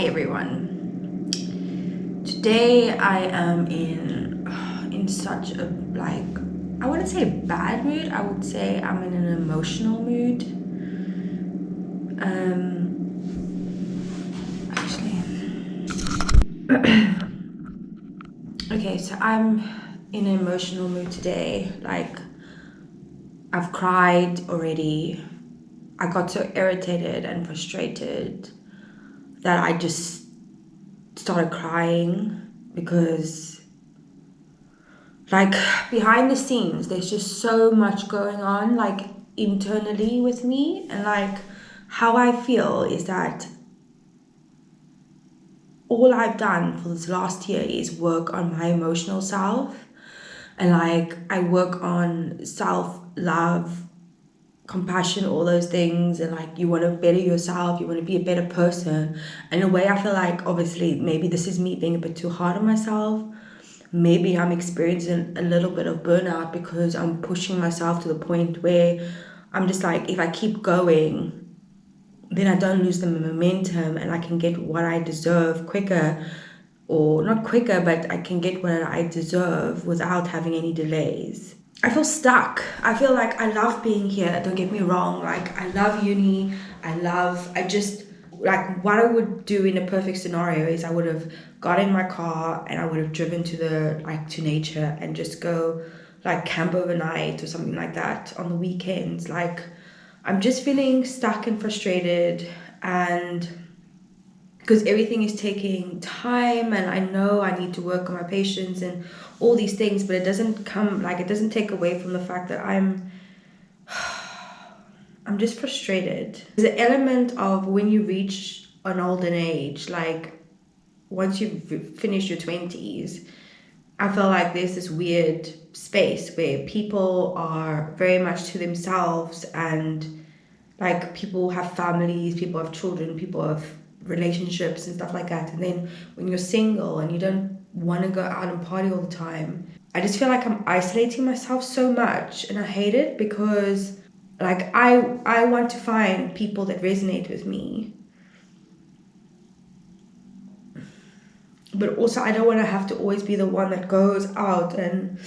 Hi everyone. Today I am in such a I wouldn't say bad mood. I would say I'm in an emotional mood. Actually, okay, so I'm in an emotional mood today. Like I've cried already. I got so irritated and frustrated that I just started crying because like behind the scenes there's just so much going on like internally with me, and like how I feel is that all I've done for this last year is work on my emotional self, and like I work on self-love, compassion, all those things, and like you want to better yourself, you want to be a better person. And in a way I feel like obviously maybe this is me being a bit too hard on myself. Maybe I'm experiencing a little bit of burnout because I'm pushing myself to the point where I'm just like, if I keep going, then I don't lose the momentum and I can get what I deserve quicker, or not quicker, but I can get what I deserve without having any delays. I feel stuck. I feel like I love being here, don't get me wrong. Like I love uni. I just, like what I would do in a perfect scenario is I would have got in my car and I would have driven to nature and just go like camp overnight or something like that on the weekends. Like I'm just feeling stuck and frustrated, and because everything is taking time, and I know I need to work on my patience and all these things, but it doesn't take away from the fact that I'm just frustrated. There's an element of when you reach an olden age, like once you've finished your 20s, I feel like there's this weird space where people are very much to themselves, and like people have families, people have children, people have relationships and stuff like that. And then when you're single and you don't want to go out and party all the time, I just feel like I'm isolating myself so much, and I hate it because like I want to find people that resonate with me, but also I don't want to have to always be the one that goes out and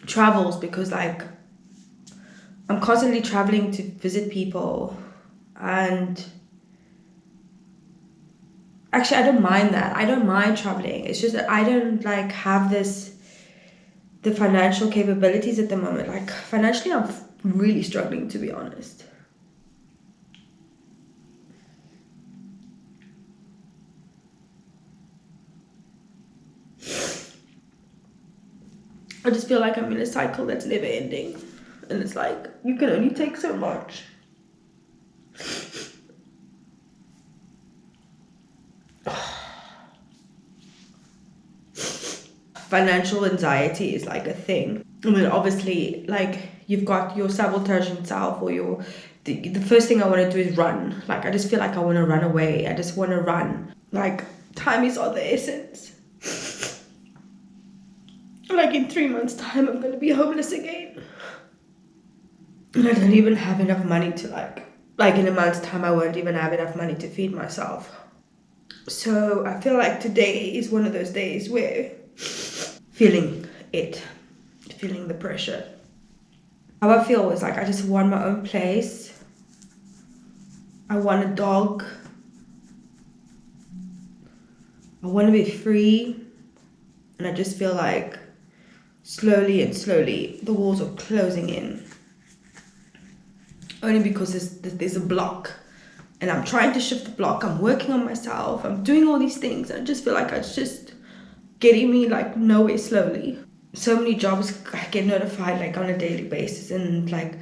travels, because like I'm constantly traveling to visit people. And actually I don't mind that. I don't mind traveling. It's just that I don't like have the financial capabilities at the moment. Like financially I'm really struggling, to be honest. I just feel like I'm in a cycle that's never ending. And it's like, you can only take so much. Financial anxiety is like a thing. I mean, obviously, like you've got your sabotaging self, or the first thing I want to do is run. Like I just feel like I want to run away. I just want to run. Like time is of the essence. Like in 3 months' time, I'm gonna be homeless again. And I don't even have enough money to like in a month's time, I won't even have enough money to feed myself. So I feel like today is one of those days where feeling it, feeling the pressure. How I feel is like I just want my own place. I want a dog. I want to be free. And I just feel like slowly and slowly the walls are closing in. Only because there's a block. And I'm trying to shift the block. I'm working on myself. I'm doing all these things. And I just feel like it's just getting me like nowhere slowly. So many jobs I get notified like on a daily basis, and like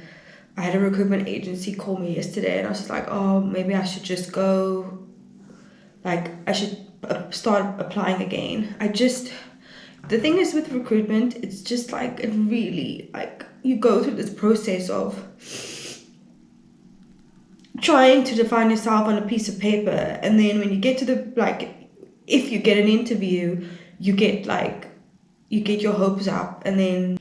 I had a recruitment agency call me yesterday, and I was just like, oh, maybe I should just go, like I should start applying again. The thing is with recruitment, it's just like it really, like you go through this process of trying to define yourself on a piece of paper, and then when you get to the like, if you get an interview, you get your hopes up, and then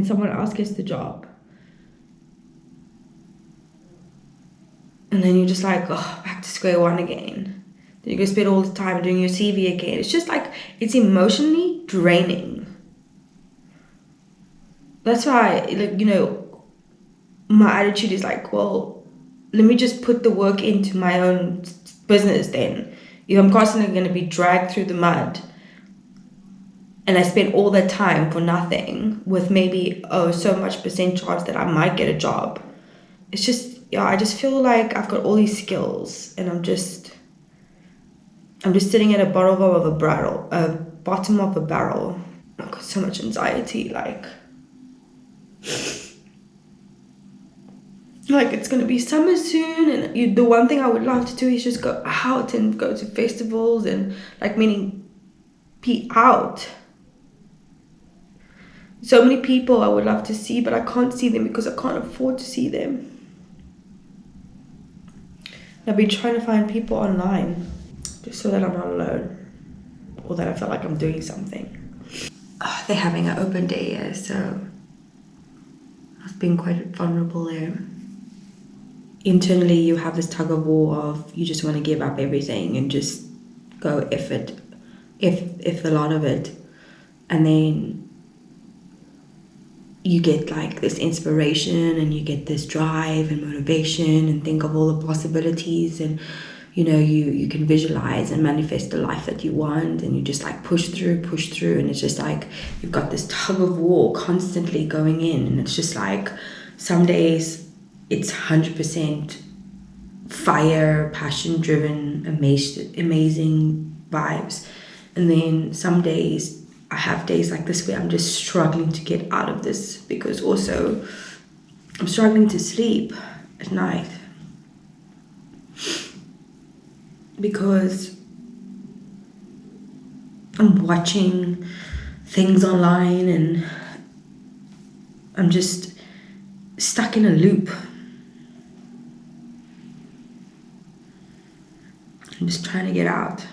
someone else gets the job, And then you're just like, oh, back to square one again. Then you're going to spend all the time doing your CV again. It's just like, it's emotionally draining. That's why, like, you know, my attitude is like, well, let me just put the work into my own business then. If I'm constantly going to be dragged through the mud and I spend all that time for nothing with maybe, so much percent chance that I might get a job. It's just, yeah, I just feel like I've got all these skills and I'm just sitting at a bottom of a barrel. I've got so much anxiety, like it's gonna be summer soon, and the one thing I would love to do is just go out and go to festivals and meaning be out. So many people I would love to see, but I can't see them because I can't afford to see them. I've been trying to find people online just so that I'm not alone, or that I feel like I'm doing something. They're having an open day here, so I've been quite vulnerable there. Internally, you have this tug of war of you just want to give up everything and just go if a lot of it, and then you get like this inspiration and you get this drive and motivation and think of all the possibilities, and you can visualize and manifest the life that you want, and you just like push through, and it's just like you've got this tug of war constantly going in, and it's just like some days it's 100% fire, passion driven, amazing vibes, and then some days I have days like this where I'm just struggling to get out of this, because also I'm struggling to sleep at night because I'm watching things online and I'm just stuck in a loop. I'm just trying to get out.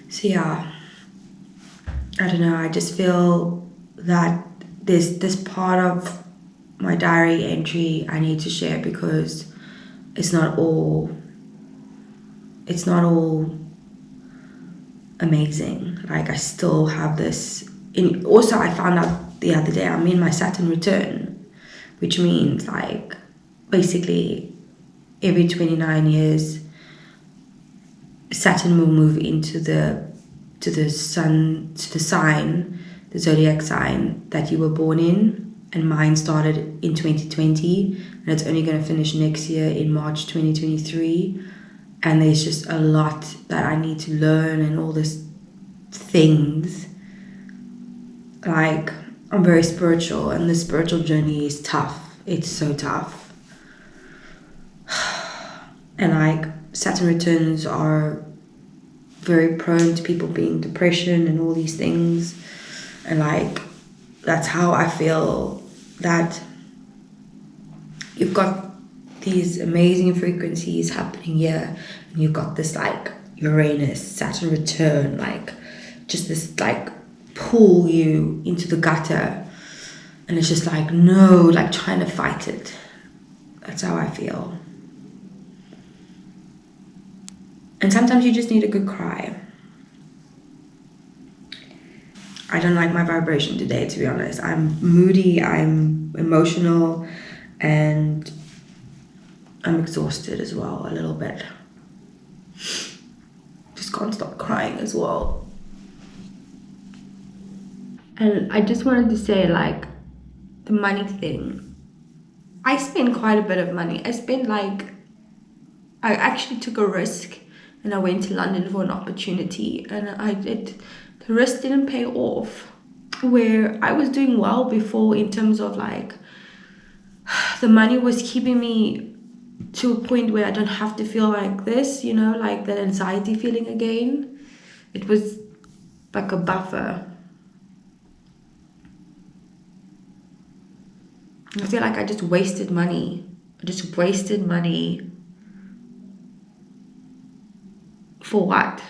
So yeah, I don't know, I just feel that there's this part of my diary entry I need to share, because it's not all amazing. Like I still have this also I found out the other day I'm in my Saturn return, which means like basically every 29 years Saturn will move into the sign, the zodiac sign that you were born in, and mine started in 2020 and it's only going to finish next year in March 2023, and there's just a lot that I need to learn and all these things. Like I'm very spiritual and the spiritual journey is tough. It's so tough. And like Saturn returns are very prone to people being depression and all these things, and like that's how I feel that you've got these amazing frequencies happening here, and you've got this like Uranus Saturn return, like just this like pull you into the gutter, and it's just like no, like trying to fight it. That's how I feel. And sometimes you just need a good cry. I don't like my vibration today, to be honest. I'm moody, I'm emotional, and I'm exhausted as well, a little bit. Just can't stop crying as well. And I just wanted to say, like, the money thing. I spend quite a bit of money. I actually took a risk and I went to London for an opportunity, and the risk didn't pay off. Where I was doing well before in terms of like, the money was keeping me to a point where I don't have to feel like this, like that anxiety feeling again. It was like a buffer. I feel like I just wasted money. For what?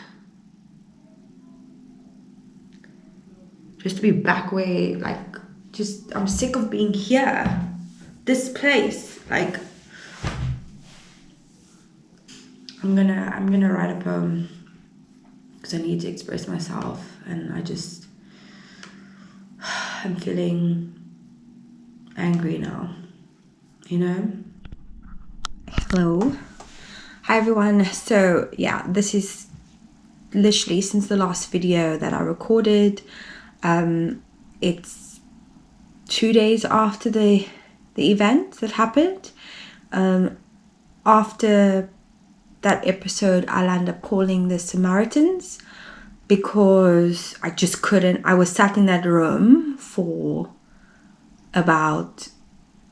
Just to be back where, like, I'm sick of being here. this place, like, I'm gonna write a poem because I need to express myself, and I'm feeling angry now, you know? Hello. Hi everyone. So yeah, this is literally since the last video that I recorded. It's 2 days after the event that happened. After that episode, I'll end up calling the Samaritans because I just couldn't. I was sat in that room for about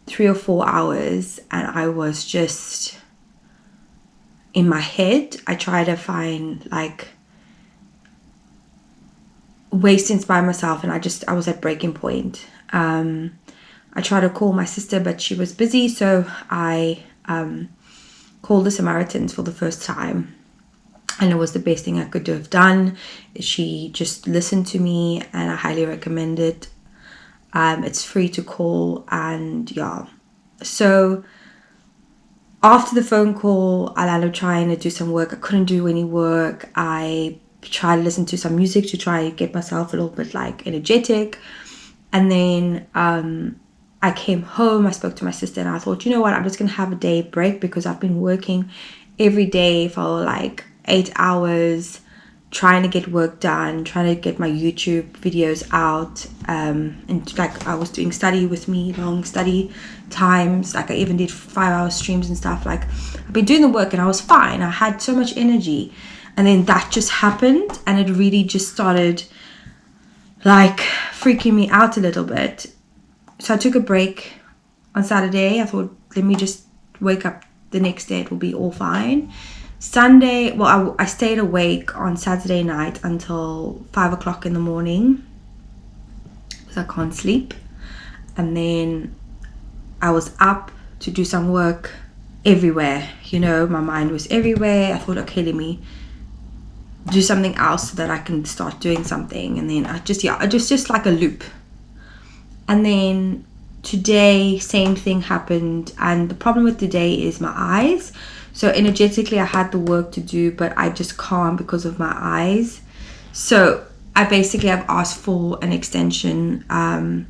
3 or 4 hours and I was just in my head. I tried to find like ways to inspire myself, and I was at breaking point. I tried to call my sister, but she was busy, so I called the Samaritans for the first time, and it was the best thing I could have done. She just listened to me, and I highly recommend it. It's free to call, and yeah. So after the phone call, I ended up trying to do some work. I couldn't do any work. I tried to listen to some music to try to get myself a little bit like energetic. And then I came home, I spoke to my sister, and I thought, you know what, I'm just going to have a day break because I've been working every day for like 8 hours, trying to get work done, trying to get my YouTube videos out. And like I was doing study with me, long study times. Like I even did 5-hour streams and stuff. Like I've been doing the work and I was fine. I had so much energy. And then that just happened, and it really just started like freaking me out a little bit. So I took a break on Saturday. I thought, let me just wake up the next day, it will be all fine. Sunday, well, I stayed awake on Saturday night until 5 o'clock in the morning because I can't sleep. And then I was up to do some work everywhere. You know, my mind was everywhere. I thought, okay, let me do something else so that I can start doing something. And then I just like a loop. And then today, same thing happened. And the problem with today is my eyes. So energetically, I had the work to do, but I just can't because of my eyes. So I basically have asked for an extension. And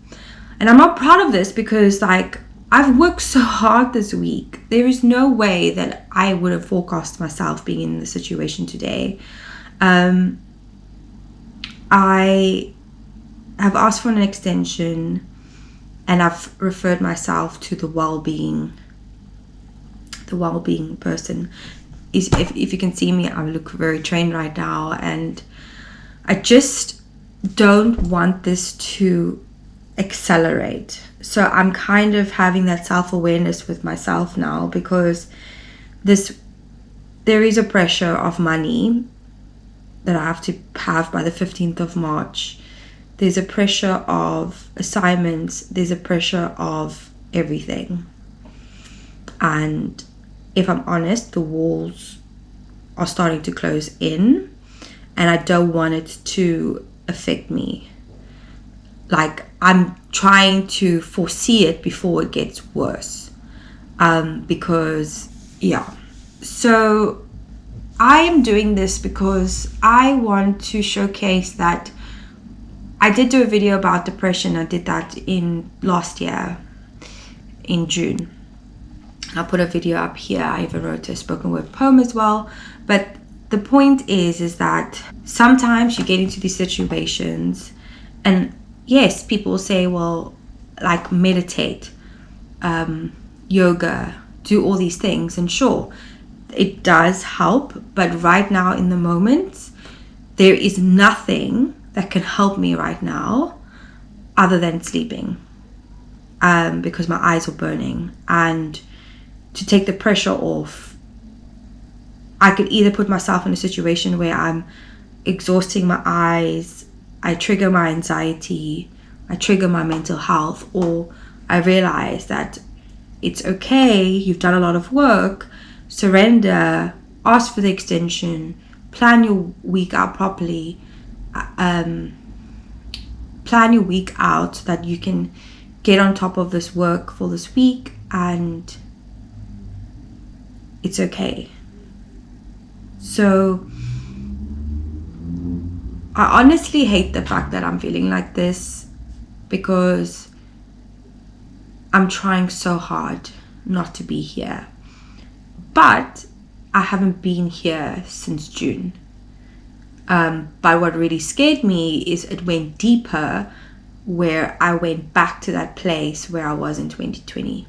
I'm not proud of this because like I've worked so hard this week. There is no way that I would have forecast myself being in the situation today. I have asked for an extension, and I've referred myself to the well-being person. If you can see me, I look very trained right now, and I just don't want this to accelerate. So I'm kind of having that self-awareness with myself now, because there is a pressure of money that I have to have by the 15th of March. There's a pressure of assignments. There's a pressure of everything. And if I'm honest, the walls are starting to close in, and I don't want it to affect me. Like I'm trying to foresee it before it gets worse. Because yeah. So I am doing this because I want to showcase that I did do a video about depression. I did that in last year in June. I'll put a video up here. I even wrote a spoken word poem as well. But the point is that sometimes you get into these situations, and yes, people say, well, like meditate, yoga, do all these things, and sure, it does help, but right now in the moment, there is nothing that can help me right now other than sleeping, because my eyes are burning. And to take the pressure off, I could either put myself in a situation where I'm exhausting my eyes, I trigger my anxiety, I trigger my mental health, or I realize that it's okay, you've done a lot of work, surrender, ask for the extension, plan your week out properly, plan your week out so that you can get on top of this work for this week, and it's okay. So I honestly hate the fact that I'm feeling like this, because I'm trying so hard not to be here. But I haven't been here since June. But what really scared me is it went deeper, where I went back to that place where I was in 2020.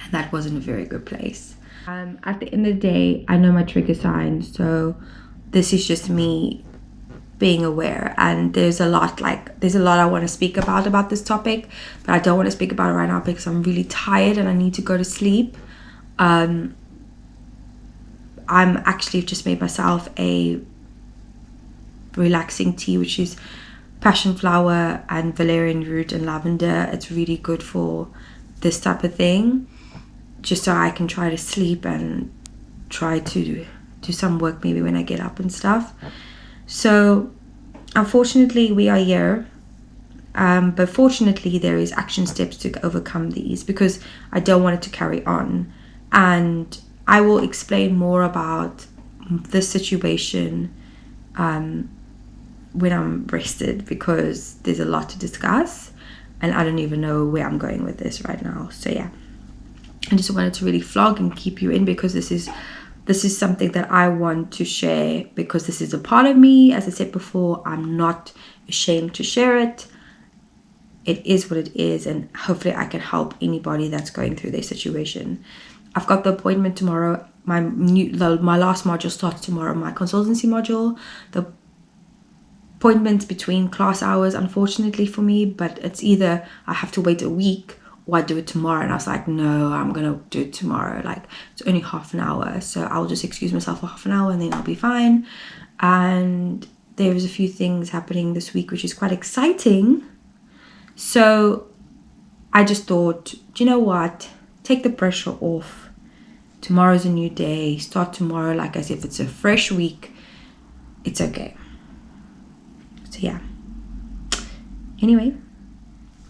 And that wasn't a very good place. At the end of the day, I know my trigger signs, so this is just me being aware. And there's a lot I want to speak about this topic, but I don't want to speak about it right now because I'm really tired and I need to go to sleep. I'm actually just made myself a relaxing tea, which is passion flower and valerian root and lavender. It's really good for this type of thing, just so I can try to sleep and try to do some work maybe when I get up and stuff. So unfortunately we are here, but fortunately there is action steps to overcome these, because I don't want it to carry on. And I will explain more about this situation when I'm rested, because there's a lot to discuss and I don't even know where I'm going with this right now. So yeah, I just wanted to really vlog and keep you in, because this is something that I want to share, because this is a part of me. As I said before, I'm not ashamed to share it. It is what it is, and hopefully I can help anybody that's going through their situation. I've got the appointment tomorrow. My last module starts tomorrow, my consultancy module. The appointments between class hours, unfortunately for me, but it's either I have to wait a week or I do it tomorrow. And I was like, no, I'm gonna do it tomorrow. Like, it's only half an hour, so I'll just excuse myself for half an hour and then I'll be fine. And there's a few things happening this week which is quite exciting. So I just thought, do you know what, take the pressure off. Tomorrow's a new day. Start tomorrow like as if it's a fresh week. It's okay. So yeah, anyway,